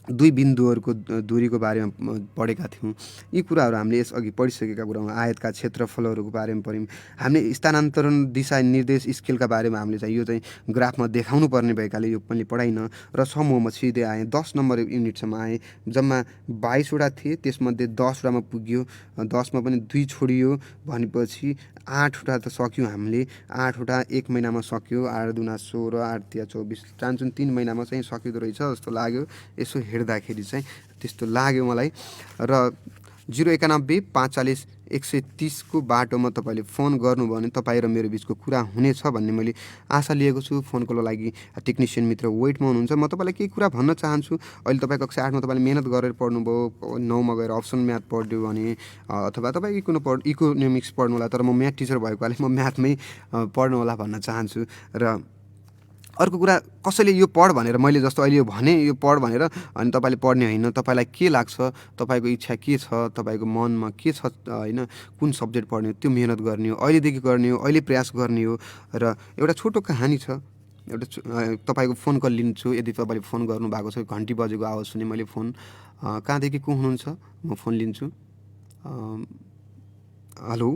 दुई बिन्दुहरूको दूरीको बारेमा पढेका थियौँ। यी कुराहरू हामीले यसअघि पढिसकेका कुरा हो। आयतका क्षेत्रफलहरूको बारेमा पढ्यौँ। हामीले स्थानान्तरण दिशा निर्देश स्केलका बारेमा हामीले चाहिँ यो चाहिँ ग्राफमा देखाउनु पर्ने भएकाले यो पनि पढाइनँ र समूहमा सिधै आएँ। 10 नम्बर युनिटसम्म आएँ। जम्मा 22वटा थिए, त्यसमध्ये 10वटामा पुग्यो। 10मा पनि 2 छोडियो भनेपछि 8वटा त सक्यौँ हामीले। 8वटा 1 महिनामा सक्यो। 8 दुना 16, 8 तिया 24, चान्चुन 3 महिनामा चाहिँ सकिँदो रहेछ जस्तो लाग्यो यसो हेर्दाखेरि चाहिँ त्यस्तो लाग्यो मलाई। र 091 540 130 को बाटोमा तपाईँले फोन गर्नुभयो भने तपाईँ र मेरो बिचको कुरा हुनेछ भन्ने मैले आशा लिएको छु। फोनको लागि टेक्निसियन मित्र वेटमा हुनुहुन्छ। म तपाईँलाई केही कुरा भन्न चाहन्छु। अहिले तपाईँ कक्षा 8 मा तपाईँले मेहनत गरेर पढ्नुभयो, 9 मा गएर अप्सन म्याथ पढ्यो भने, अथवा तपाईँ इकोनोमिक्स पढ्नु होला, तर म म्याथ टिचर भएकोले म म्याथमै पढ्नु होला भन्न चाहन्छु। र अर्को कुरा, कसैले यो पढ भनेर मैले जस्तो अहिले यो भने यो पढ भनेर अनि तपाईँले पढ्ने होइन। तपाईँलाई के लाग्छ, तपाईँको इच्छा के छ, तपाईँको मनमा के छ होइन, कुन सब्जेक्ट पढ्ने हो त्यो मेहनत गर्ने हो, अहिलेदेखि गर्ने हो, अहिले प्रयास गर्ने हो। र एउटा छोटो कहानी छ। एउटा तपाईँको फोन कल लिन्छु। यदि तपाईँले फोन गर्नुभएको छ, घन्टी बजेको आवाज सुने मैले फोन, कहाँदेखि को हुनुहुन्छ, म फोन लिन्छु। हेलो,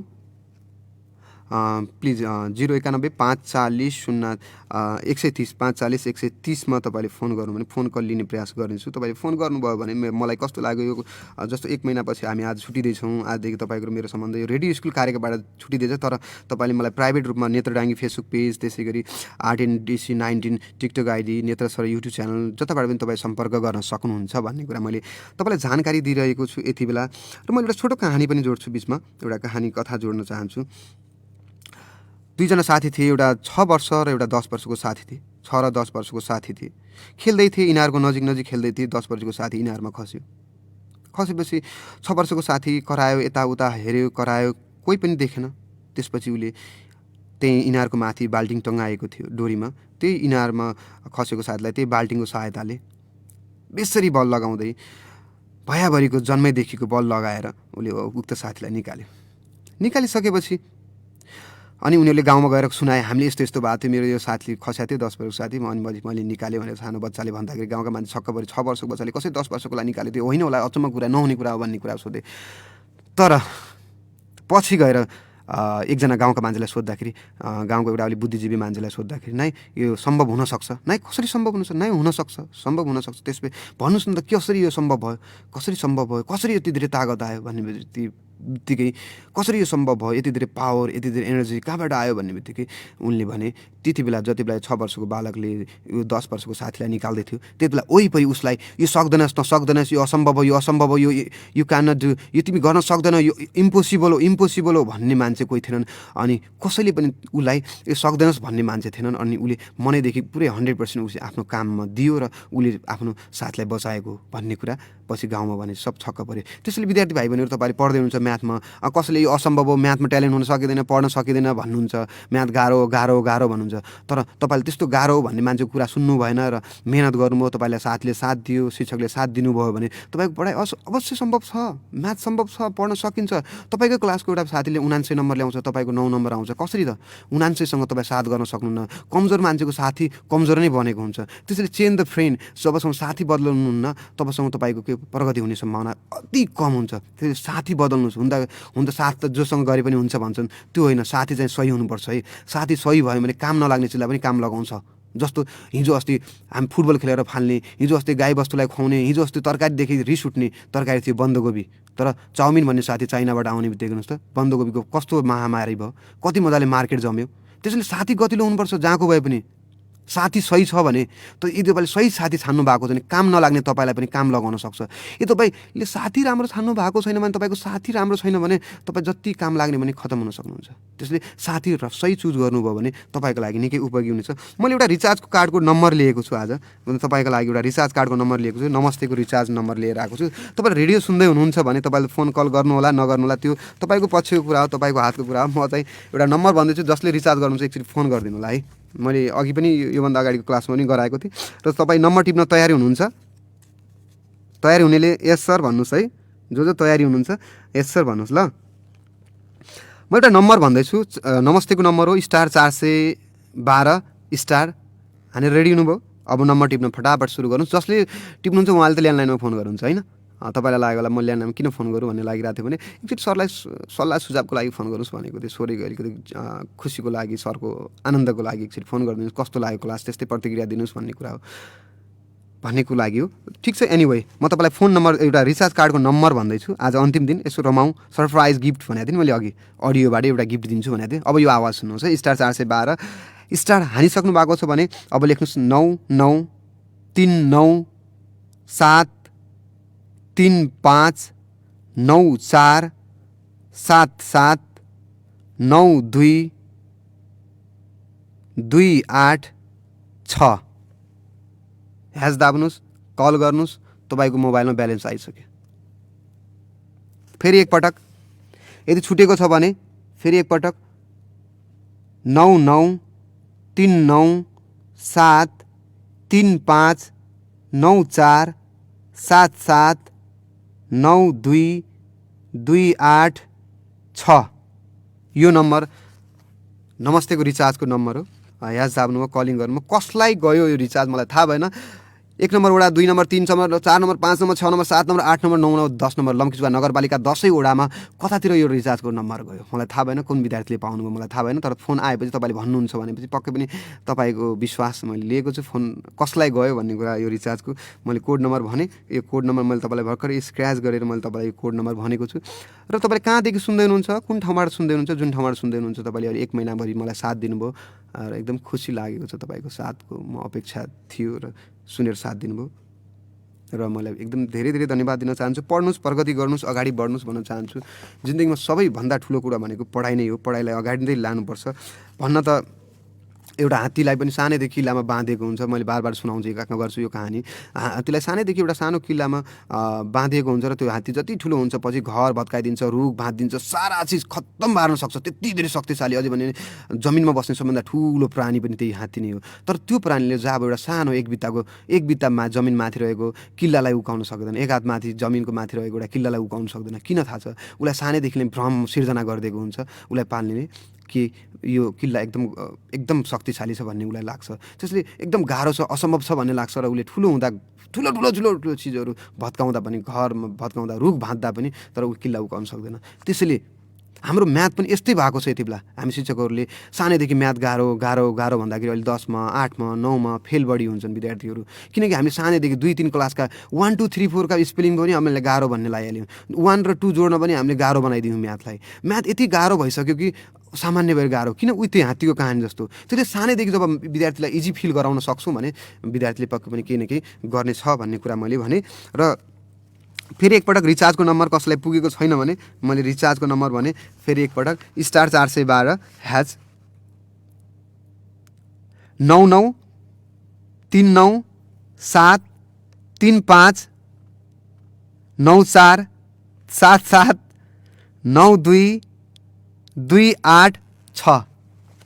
प्लिज 091 540 130 540 130 मा तपाईँले फोन गर्नु भने फोन कल लिने प्रयास गर्नेछु। तपाईँले फोन गर्नुभयो भने मलाई कस्तो लाग्यो, यो जस्तो 1 महिनापछि हामी आज छुट्टिँदैछौँ। आजदेखि तपाईँको मेरो सम्बन्ध यो रेडियो स्कुल कार्यक्रमबाट छुट्टिँदैछ। तर तपाईँले मलाई प्राइभेट रूपमा नेत्रडाङ्गी फेसबुक पेज, त्यसै गरी RTNDC19 टिकटक आइडी, नेत्र सर युट्युब च्यानल, जताबाट पनि तपाईँ सम्पर्क गर्न सक्नुहुन्छ भन्ने कुरा मैले तपाईँलाई जानकारी दिइरहेको छु यति बेला। र मैले एउटा छोटो कहानी पनि जोड्छु बिचमा, एउटा कहानी कथा जोड्न चाहन्छु। 2 जना साथी थिए। एउटा 6 वर्ष र एउटा 10 वर्षको साथी थिए। 6 र 10 वर्षको साथी थिए। खेल्दै थिए, यिनीहरूको नजिक खेल्दै थिए। 10 वर्षको साथी यिनीहरूमा खसेपछि 6 वर्षको साथी करायो, यताउता हेऱ्यो, करायो, कोही पनि देखेन। त्यसपछि उसले त्यही इनारको माथि बाल्टिङ टङ्गाएको थियो डोरीमा, त्यही इनारमा खसेको साथीलाई त्यही बाल्टिङको सहायताले बेसरी बल लगाउँदै भयाभरिको जन्मैदेखिको बल लगाएर उसले उक्त साथीलाई निकालिसकेपछि अनि उनीहरूले गाउँमा गएर सुनाए, हामीले यस्तो यस्तो भएको थियो, मेरो यो साथी खस्या थियो 10 वर्षको साथी, मैले निकालेँ भनेर सानो बच्चाले भन्दाखेरि गाउँका मान्छे छक्क परे। 6 वर्षको बच्चाले कसरी 10 वर्षको लागि निकाल्यो, त्यो होइन होला, अचम्म कुरा, नहुने कुरा हो भन्ने कुरा सोधे। तर पछि गएर एकजना गाउँका मान्छेलाई सोद्धाखेरि, गाउँको एउटा अलि बुद्धिजीवी मान्छेलाई सोद्धाखेरि, नै यो सम्भव हुनसक्छ, नै कसरी सम्भव हुनसक्छ, नै हुनसक्छ, सम्भव हुनसक्छ, त्यसपछि भन्नुहोस् न त कसरी यो सम्भव भयो, कसरी यति धेरै तागत आयो भन्ने बित्तिकै कसरी यो सम्भव भयो, यति धेरै पावर, यति धेरै एनर्जी कहाँबाट आयो भन्ने बित्तिकै उनले भने त्यति बेला जति बेला 6 वर्षको बालकले यो 10 वर्षको साथीलाई निकाल्दै थियो त्यति बेला वरिपरि उसलाई यो सक्दैनस्, यो असम्भव हो, यो क्यान नट डु, यो तिमी गर्न सक्दैन, यो इम्पोसिबल हो भन्ने मान्छे कोही थिएनन्। अनि कसैले पनि उसलाई यो सक्दैनस् भन्ने मान्छे थिएनन्। अनि उसले मनैदेखि पुरै 100% उसले आफ्नो काममा दियो र उसले आफ्नो साथीलाई बचाएको भन्ने कुरा पछि गाउँमा भने सब छक्क पऱ्यो। त्यसैले विद्यार्थी भाइ बहिनीहरू तपाईँले पढ्दै हुनुहुन्छ म्याथमा, कसैले यो असम्भव हो, म्याथमा ट्यालेन्ट हुन सकिँदैन, पढ्न सकिँदैन भन्नुहुन्छ, म्याथ गाह्रो भन्नुहुन्छ। तर तपाईँले त्यस्तो गाह्रो हो भन्ने मान्छेको कुरा सुन्नु भएन र मेहनत गर्नुभयो, तपाईँलाई साथीले साथ दियो, शिक्षकले साथ दिनुभयो भने तपाईँको पढाइ अवश्य सम्भव छ, म्याथ सम्भव छ, पढ्न सकिन्छ। तपाईँको क्लासको एउटा साथीले 79 नम्बर ल्याउँछ, तपाईँको 9 नम्बर आउँछ, कसरी त 79सँग तपाईँ साथ गर्न सक्नुहुन्न। कमजोर मान्छेको साथी कमजोर नै बनेको हुन्छ। त्यसैले चेन्ज द फ्रेन्ड, जबसम्म साथी बदल्नुहुन्न तबसम्म तपाईँको के प्रगति हुने सम्भावना अति कम हुन्छ। त्यसैले साथी बदल्नुहोस्। हुन त साथ त जोसँग गरे पनि हुन्छ भन्छन्, त्यो होइन, साथी चाहिँ सही हुनुपर्छ है। साथी सही भयो भने काम नलाग्ने चिजलाई पनि काम लगाउँछ। जस्तो हिजो अस्ति हामी फुटबल खेलेर फाल्ने, हिजो अस्ति गाईबस्तुलाई खुवाउने, हिजो अस्ति तरकारीदेखि रिस उठ्ने तरकारी थियो बन्दकोपी, तर चाउमिन भन्ने साथी चाइनाबाट आउने बित्तिकै हेर्नुहोस् त बन्दकोपीको कस्तो महामारी भयो, कति मजाले मार्केट जम्यो। त्यसैले साथी गतिलो हुनुपर्छ जहाँको भए पनि। साथी सही छ भने त यदि तपाईँले सही साथी छान्नु भएको छ भने काम नलाग्ने तपाईँलाई पनि काम लगाउन सक्छ। यदि तपाईँले साथी राम्रो छान्नु भएको छैन भने, तपाईँको साथी राम्रो छैन भने तपाईँ जति काम लाग्ने भने खतम हुन सक्नुहुन्छ। त्यसले साथी सही चुज गर्नुभयो भने तपाईँको लागि निकै उपयोगी हुनेछ। मैले एउटा रिचार्जको कार्डको नम्बर लिएको छु आज, तपाईँको लागि एउटा रिचार्ज कार्डको नम्बर लिएको छु, नमस्तेको रिचार्ज नम्बर लिएर आएको छु। तपाईँले रेडियो सुन्दै हुनुहुन्छ भने तपाईँले फोन कल गर्नुहोला नगर्नुहोला त्यो तपाईँको पछिको कुरा हो, तपाईँको हातको कुरा हो। म चाहिँ एउटा नम्बर भन्दैछु, जसले रिचार्ज गर्नुहुन्छ एकचोटि फोन गरिदिनु होला है। मैले अघि पनि योभन्दा अगाडिको क्लासमा पनि गराएको थिएँ। र तपाईँ नम्बर टिप्न तयारी हुनुहुन्छ? तयारी हुनेले यस सर भन्नुहोस् है, जो तयारी हुनुहुन्छ यस सर भन्नुहोस् ल। म एउटा नम्बर भन्दैछु, नमस्तेको नम्बर हो *412 स्टार हानेर रेडी हुनुभयो। अब नम्बर टिप्न फटाफट सुरु गर्नुहोस्। जसले टिप्नुहुन्छ उहाँले त ल्यान्डलाइनमा फोन गर्नुहुन्छ होइन। तपाईँलाई लाग्यो होला म ल्यान्डलाइनमा किन फोन गरौँ भन्ने लागिरहेको थियो भने एकचोटि सरलाई सल्लाह सुझावको लागि फोन गर्नुहोस् भनेको थियो। सोरेको अलिकति खुसीको लागि, सरको आनन्दको लागि एकचोटि फोन गरिदिनुहोस्, कस्तो लाग्यो क्लास, त्यस्तै प्रतिक्रिया दिनुहोस् भन्ने कुरा हो, भन्नेको लागि हो। ठिक छ, एनिवे म तपाईँलाई फोन नम्बर एउटा रिचार्ज कार्डको नम्बर भन्दैछु। आज अन्तिम दिन, यसो रमाउँ, सरप्राइज गिफ्ट भनेको थिएँ नि मैले अघि, अडियोबाट एउटा गिफ्ट दिन्छु भनेको थिएँ। अब यो आवाज सुन्नुहोस् है, *412 स्टार हानिसक्नु भएको छ भने अब लेख्नुहोस् 99393594779228 ह्यास दाब्नुहोस्, कल गर्नुहोस्, तपाईँको मोबाइलमा ब्यालेन्स आइसक्यो। फेरि एकपटक, यदि छुटेको छ भने फेरि एकपटक 99393594779228 यो नम्बर नमस्तेको रिचार्जको नम्बर हो। ह्यास दाब्नुभयो, कलिङ गर्नुभयो। कसलाई गयो यो रिचार्ज मलाई थाहा भएन। 1 नम्बर वडा, 2 number, 3 number, 4 number, 5 number, 6 number, 7 number, 8 number, 9 number, 10 number Lamkichuha नगरपालिका 10 वडामा कतातिर यो रिचार्जको नम्बर गयो मलाई थाहा भएन। कुन विद्यार्थीले पाउनुभयो मलाई थाहा भएन। तर फोन आएपछि तपाईँले भन्नुहुन्छ भनेपछि पक्कै पनि तपाईँको विश्वास मैले लिएको छु। फोन कसलाई गयो भन्ने कुरा यो रिचार्जको मैले कोड नम्बर भने, यो कोड नम्बर मैले तपाईँलाई भर्खरै स्क्रैच गरेर मैले तपाईँलाई यो कोड नम्बर भनेको छु। र तपाईँले कहाँदेखि सुन्दै हुनुहुन्छ, कुन ठाउँबाट सुन्दै हुनुहुन्छ, जुन ठाउँबाट सुन्दै हुनुहुन्छ, तपाईँले अहिले 1 महिनाभरि मलाई साथ दिनुभयो र एकदम खुसी लागेको छ। तपाईँको साथको म अपेक्षा थियो र सुनेर साथ दिनुभयो र मलाई एकदम धेरै धेरै धन्यवाद दिन चाहन्छु। पढ्नुहोस्, प्रगति गर्नुहोस्, अगाडि बढ्नुहोस् भन्न चाहन्छु। जिन्दगीमा सबैभन्दा ठुलो कुरा भनेको पढाइ नै हो। पढाइलाई अगाडि नै लानुपर्छ भन्न त एउटा हात्तीलाई पनि सानैदेखि किल्लामा बाँधेको हुन्छ। मैले बार सुनाउँछु, एकामा गर्छु यो कहानी। हात्तीलाई सानैदेखि एउटा सानो किल्लामा बाँधेको हुन्छ र त्यो हात्ती जति ठुलो हुन्छ पछि घर भत्काइदिन्छ, रुख भाँचिदिन्छ, सारा चिज खत्तम पार्न सक्छ। त्यति धेरै शक्तिशाली, अझै भने जमिनमा बस्ने सबभन्दा ठुलो प्राणी पनि त्यही हात्ती नै हो। तर त्यो प्राणीले जब एउटा सानो एक बित्तामा जमिन माथि रहेको किल्लालाई उकाउन सक्दैन, एक हात माथि जमिनको माथि रहेको एउटा किल्लालाई उकाउन सक्दैन। किन थाहा छ? उसलाई सानैदेखि नै भ्रम सिर्जना गरिदिएको हुन्छ उसलाई पाल्नेले कि यो किल्ला एकदम शक्तिशाली छ भन्ने उसलाई लाग्छ। त्यसले एकदम गाह्रो छ, असम्भव छ भन्ने लाग्छ र उसले ठुलो हुँदा ठुलो चिजहरू भत्काउँदा पनि, घरमा भत्काउँदा, रुख भाँच्दा पनि, तर ऊ किल्ला उकाउन सक्दैन। त्यसैले हाम्रो म्याथ पनि यस्तै भएको छ। यति बेला हामी शिक्षकहरूले सानैदेखि म्याथ गाह्रो भन्दाखेरि अहिले 10मा 8मा 9मा फेल बढी हुन्छन् विद्यार्थीहरू, किनकि हामी सानैदेखि 2-3 क्लासका 1 2 3 4 का स्पेलिङ पनि हामीले गाह्रो भन्ने लगाइहाल्यौँ। 1 र 2 जोड्न पनि हामीले गाह्रो बनाइदियौँ म्याथलाई। म्याथ यति गाह्रो भइसक्यो कि सामान्य भएर गाह्रो, किन उही त्यो हात्तीको कहानी जस्तो। त्यसले सानैदेखि जब विद्यार्थीलाई इजी फिल गराउन सक्छौँ भने विद्यार्थीले पक्कै पनि केही न केही गर्ने छ भन्ने कुरा मैले भने। र फेरि एकपटक रिचार्जको नम्बर कसैलाई पुगेको छैन भने मैले रिचार्जको नम्बर भने फेरि एकपटक *412# # 99 39 7 35 94 77 92 286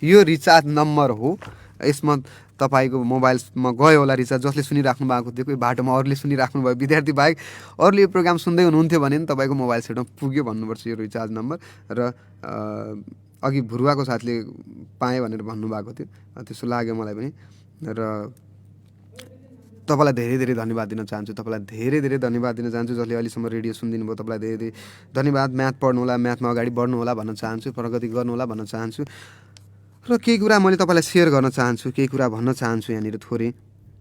यो रिचार्ज नम्बर हो। यसमा तपाईँको मोबाइलमा गयो होला रिचार्ज, जसले सुनिराख्नु भएको थियो, कोही बाटोमा अरूले सुनिराख्नु भयो विद्यार्थी बाहेक अरूले यो प्रोग्राम सुन्दै हुनुहुन्थ्यो भने नि तपाईँको मोबाइल सेटमा पुग्यो भन्नुपर्छ यो रिचार्ज नम्बर। र अघि भुरुवाको साथले पाएँ भनेर भन्नुभएको थियो, त्यसो लाग्यो मलाई पनि। र तपाईँलाई धेरै धन्यवाद दिन चाहन्छु, जसले अहिलेसम्म रेडियो सुनिदिनु भयो। तपाईँलाई धेरै धन्यवाद। म्याथ पढ्नु होला, म्याथमा अगाडि बढ्नु होला भन्न चाहन्छु, प्रगति गर्नु होला भन्न चाहन्छु। र केही कुरा मैले तपाईँलाई सेयर गर्न चाहन्छु, केही कुरा भन्न चाहन्छु यहाँनिर थोरै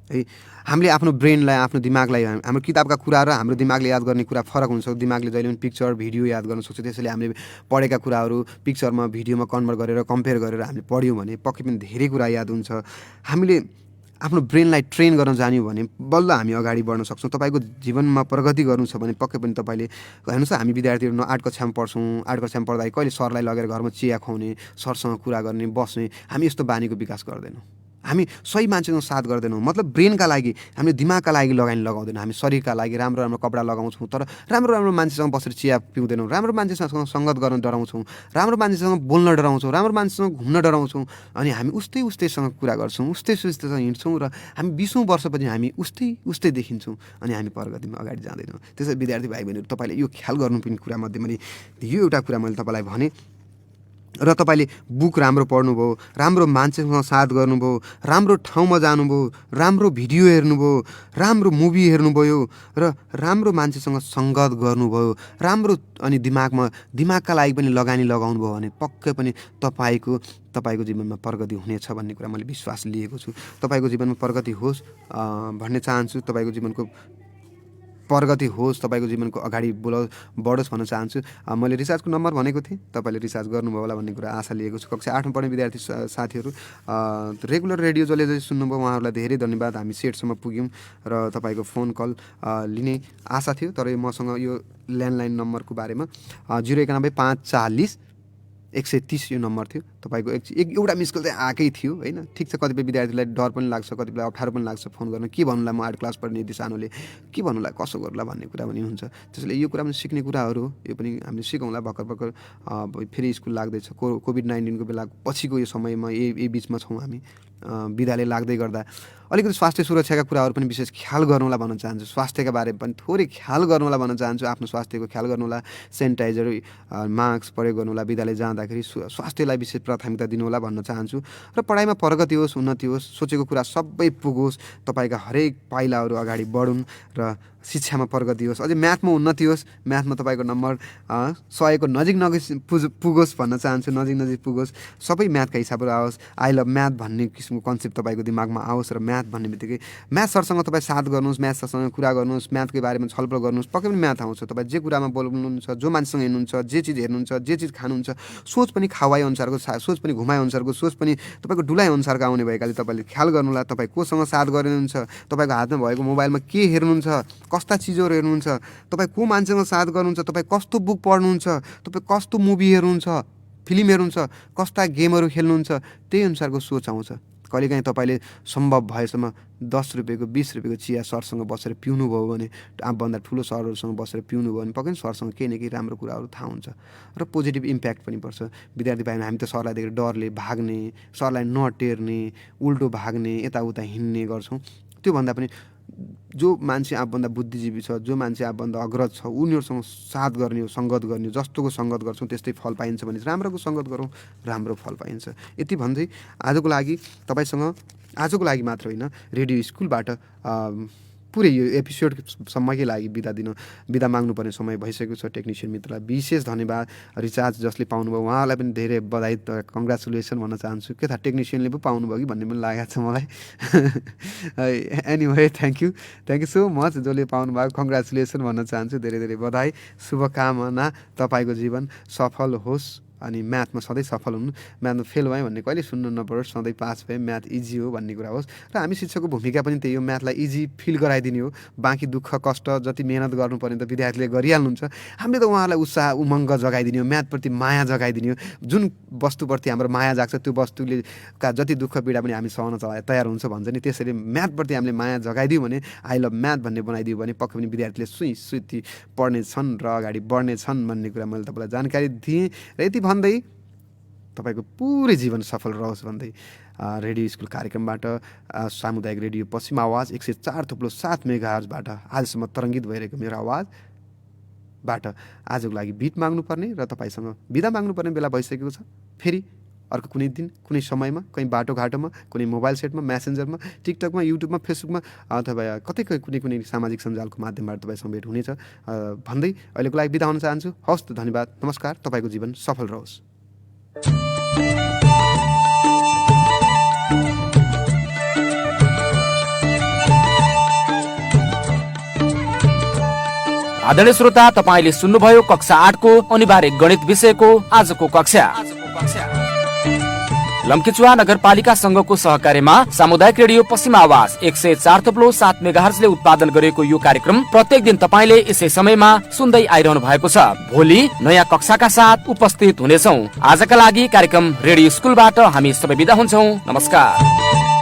है। हामीले आफ्नो ब्रेनलाई, आफ्नो दिमागलाई, हाम्रो किताबका कुरा र हाम्रो दिमागले याद गर्ने कुरा फरक हुन्छ। दिमागले जहिले पनि पिक्चर भिडियो याद गर्न सक्छ। त्यसैले हामीले पढेका कुराहरू पिक्चरमा भिडियोमा कन्भर्ट गरेर कम्पेयर गरेर हामीले पढ्यौँ भने पक्कै पनि धेरै कुरा याद हुन्छ। हामीले आफ्नो ब्रेनलाई ट्रेन गर्न जान्यौँ भने बल्ल हामी अगाडि बढ्न सक्छौँ। तपाईँको जीवनमा प्रगति गर्नु छ भने पक्कै पनि तपाईँले हेर्नुहोस्, हामी विद्यार्थीहरू 8 कक्षामा पढ्छौँ। 8 कक्षामा पढ्दा कहिले सरलाई लगेर घरमा चिया खुवाउने, सरसँग कुरा गर्ने, बस्ने, हामी यस्तो बानीको विकास गर्दैनौँ। हामी सही मान्छेसँग साथ गर्दैनौँ। मतलब ब्रेनका लागि, हामीले दिमागका लागि लगानी लगाउँदैनौँ। हामी शरीरका लागि राम्रो कपडा लगाउँछौँ, तर राम्रो मान्छेसँग बसेर चिया पिउँदैनौँ। राम्रो मान्छेसँग सङ्गत गर्न डराउँछौँ, राम्रो मान्छेसँग बोल्न डराउँछौँ, राम्रो मान्छेसँग घुम्न डराउँछौँ। अनि हामी उस्तैसँग कुरा गर्छौँ, उस्तैसँग हिँड्छौँ र हामी 20औं वर्षपछि हामी उस्तै देखिन्छौँ अनि हामी प्रगतिमा अगाडि जाँदैनौँ। त्यसै विद्यार्थी भाइ बहिनीहरू, तपाईँले यो ख्याल गर्नुपर्ने कुरा मध्ये मैले यो एउटा कुरा मैले तपाईँलाई भने। र तपाईँले बुक राम्रो पढ्नुभयो, राम्रो मान्छेसँग साथ गर्नुभयो, राम्रो ठाउँमा जानुभयो, राम्रो भिडियो हेर्नुभयो, राम्रो मुभी हेर्नुभयो र राम्रो मान्छेसँग सङ्गत गर्नुभयो, राम्रो अनि दिमागका लागि पनि लगानी लगाउनु भयो भने पक्कै पनि तपाईँको जीवनमा प्रगति हुनेछ भन्ने कुरा मैले विश्वास लिएको छु। तपाईँको जीवनमा प्रगति होस् भन्ने चाहन्छु। तपाईँको जीवनको प्रगति होस्, तपाईँको जीवनको अगाडि बढोस् भन्न चाहन्छु। मैले रिचार्जको नम्बर भनेको थिएँ, तपाईँले रिचार्ज गर्नुभयो होला भन्ने कुरा आशा लिएको छु। कक्षा 8मा पढ्ने विद्यार्थी साथीहरू, रेगुलर रेडियो जसले सुन्नुभयो उहाँहरूलाई धेरै धन्यवाद। हामी सेटसम्म पुग्यौँ र तपाईँको फोन कल लिने आशा थियो, तर मसँग यो ल्यान्डलाइन नम्बरको बारेमा 091 540 130 यो नम्बर थियो। तपाईँको एउटा मिस कल चाहिँ आएकै थियो होइन। ठिक छ, कतिपय विद्यार्थीलाई डर पनि लाग्छ, कतिपय अप्ठ्यारो पनि लाग्छ फोन गर्न, के भन्नुलाई म 8 क्लास पढ्ने यति सानोले के भन्नुलाई, कसो गर्नुला भन्ने कुरा पनि हुन्छ। त्यसैले यो कुरा पनि सिक्ने कुराहरू हो, यो पनि हामीले सिकौँला। भर्खर फेरि स्कुल लाग्दैछ, कोभिड-19 को बेला पछिको यो समयमा यही बिचमा छौँ हामी। विद्यालय लाग्दै गर्दा अलिकति स्वास्थ्य सुरक्षाका कुराहरू पनि विशेष ख्याल गर्नुहोला भन्न चाहन्छु। स्वास्थ्यका बारेमा पनि थोरै ख्याल गर्नुहोला भन्न चाहन्छु। आफ्नो स्वास्थ्यको ख्याल गर्नुहोला, सेनिटाइजर, मास्क प्रयोग गर्नुहोला, विद्यालय जाँदाखेरि स्वास्थ्यलाई विशेष प्राथमिकता दिनुहोला भन्न चाहन्छु। र पढाइमा प्रगति होस्, उन्नति होस्, सोचेको कुरा सबै पुगोस्, तपाईँका हरेक पाइलाहरू अगाडि बढुन् र शिक्षामा प्रगति होस्, अझै म्याथमा उन्नति होस्, म्याथमा तपाईँको नम्बर 100 को नजिक पुगोस् भन्न चाहन्छु, नजिक पुगोस्। सबै म्याथका हिसाबहरू आओस्। आई लभ म्याथ भन्ने किसिमको कन्सेप्ट तपाईँको दिमागमा आओस् र म्याथ भन्ने बित्तिकै म्याथ सरसँग तपाईँ साथ गर्नुहोस्, म्याथ सरसँग कुरा गर्नुहोस्, म्याथकै बारेमा छलफल गर्नुहोस्, पक्कै पनि म्याथ आउँछ। तपाईँ जे कुरामा बोल्नुहुन्छ, जो मान्छेसँग हिँड्नुहुन्छ, जे चिज हेर्नुहुन्छ, जे चिज खानुहुन्छ, सोच पनि खावाइ अनुसारको, सोच पनि घुमाइ अनुसारको, सोच पनि तपाईँको डुलाइ अनुसारको आउने भएकाले तपाईँले ख्याल गर्नुहोला। तपाईँ कोसँग साथ गर्नुहुन्छ, तपाईँको हातमा भएको मोबाइलमा के हेर्नुहुन्छ, कस्ता चिजहरू हेर्नुहुन्छ, तपाईँ को मान्छेसँग साथ गर्नुहुन्छ, तपाईँ कस्तो बुक पढ्नुहुन्छ, तपाईँ कस्तो मुभी हेर्नुहुन्छ, फिल्म हेर्नुहुन्छ, कस्ता गेमहरू खेल्नुहुन्छ, त्यही अनुसारको सोच आउँछ। कहिलेकाहीँ तपाईँले सम्भव भएसम्म 10 रुपियाँको 20 रुपियाँको चिया सरसँग बसेर पिउनुभयो भने आफूभन्दा ठुलो सरहरूसँग बसेर पिउनुभयो भने पक्कै सरसँग केही न केही राम्रो कुराहरू थाहा हुन्छ र पोजिटिभ इम्प्याक्ट पनि पर्छ। विद्यार्थी भाइहरू हामी त सरलाई देखेर डरले भाग्ने, सरलाई नटेर्ने, उल्टो भाग्ने, यताउता हिँड्ने गर्छौँ। त्योभन्दा पनि जो मान्छे आफूभन्दा बुद्धिजीवी छ, जो मान्छे आफूभन्दा अग्रज छ, उनीहरूसँग साथ गर्ने हो, सङ्गत गर्ने हो। जस्तोको सङ्गत गर्छौँ त्यस्तै फल पाइन्छ भने राम्रोको सङ्गत गरौँ, राम्रो फल पाइन्छ। यति भन्दै आजको लागि तपाईँसँग, आजको लागि मात्र होइन, रेडियो स्कुलबाट पुरै यो एपिसोडसम्मकै लागि बिदा माग्नुपर्ने समय भइसकेको छ। टेक्निसियन मित्रलाई विशेष धन्यवाद। रिचार्ज जसले पाउनुभयो उहाँलाई पनि धेरै बधाई, कङ्ग्रेचुलेसन भन्न चाहन्छु। के थाहा टेक्निसियनले पो पाउनुभयो कि भन्ने पनि लागेको छ मलाई। Anyway thank you so much जसले पाउनुभयो, कङ्ग्रेचुलेसन भन्न चाहन्छु। धेरै धेरै बधाई, शुभकामना, तपाईँको जीवन सफल होस्। अनि म्याथमा सधैँ सफल हुनु, म्याथमा फेल भयो भन्ने कहिले सुन्नु नपरोस्, सधैँ पास भए म्याथ इजी हो भन्ने कुरा होस्। र हामी शिक्षकको भूमिका पनि त्यही हो, म्याथलाई इजी फिल गराइदिने हो। बाँकी दुःख कष्ट जति मेहनत गर्नुपर्ने त विद्यार्थीले गरिहाल्नुहुन्छ, हामीले त उहाँलाई उत्साह उमङ्ग जगाइदिने हो, म्याथप्रति माया जगाइदिने हो। जुन वस्तुप्रति हाम्रो माया जाग्छ त्यो वस्तुले का जति दुःख पीडा पनि हामी सहन तयार हुन्छ भन्छ नि, त्यसरी म्याथप्रति हामीले माया जगाइदियो भने, आई लभ म्याथ भन्ने बनाइदियो भने पक्कै पनि विद्यार्थीले सुइती पढ्ने छन् र अगाडि बढ्ने छन् भन्ने कुरा मैले तपाईँलाई जानकारी दिएँ। र यति भन्दै तपाईँको पुरै जीवन सफल रहोस् भन्दै रेडियो स्कुल कार्यक्रमबाट, सामुदायिक रेडियो पश्चिम आवाज 104.7 मेगाहर्जबाट आजसम्म तरङ्गित भइरहेको मेरो आवाजबाट आजको लागि बिट माग्नुपर्ने र तपाईँसँग बिदा माग्नुपर्ने बेला भइसकेको छ। फेरि अर्को कुनै दिन, कुनै समयमा, कहीँ बाटोघाटोमा, कुनै मोबाइल सेटमा, मेसेन्जरमा, टिकटकमा, युट्युबमा, फेसबुकमा अथवा कतै कुनै सामाजिक सञ्जालको माध्यमबाट तपाईँसँग भेट हुनेछ भन्दै अहिलेको लागि बिदा हुन चाहन्छु। हवस् त, धन्यवाद, नमस्कार, तपाईँको जीवन सफल रहोस्। आदरणीय श्रोता, तपाईँले सुन्नुभयो कक्षा 8 को अनिवार्य गणित विषयको आजको कक्षा। लम्कीचुवा नगरपालिका संघको सहकार्यमा सामुदायिक रेडियो पश्चिम आवाज 104.7 मेगाहर्जले उत्पादन गरेको यो कार्यक्रम प्रत्येक दिन तपाईँले यसै समयमा सुन्दै आइरहनु भएको छ। भोलि नयाँ कक्षाका साथ उपस्थित हुनेछौँ। आजका लागि कार्यक्रम रेडियो स्कुलबाट हामी सबै बिदा हुन्छौँ। नमस्कार।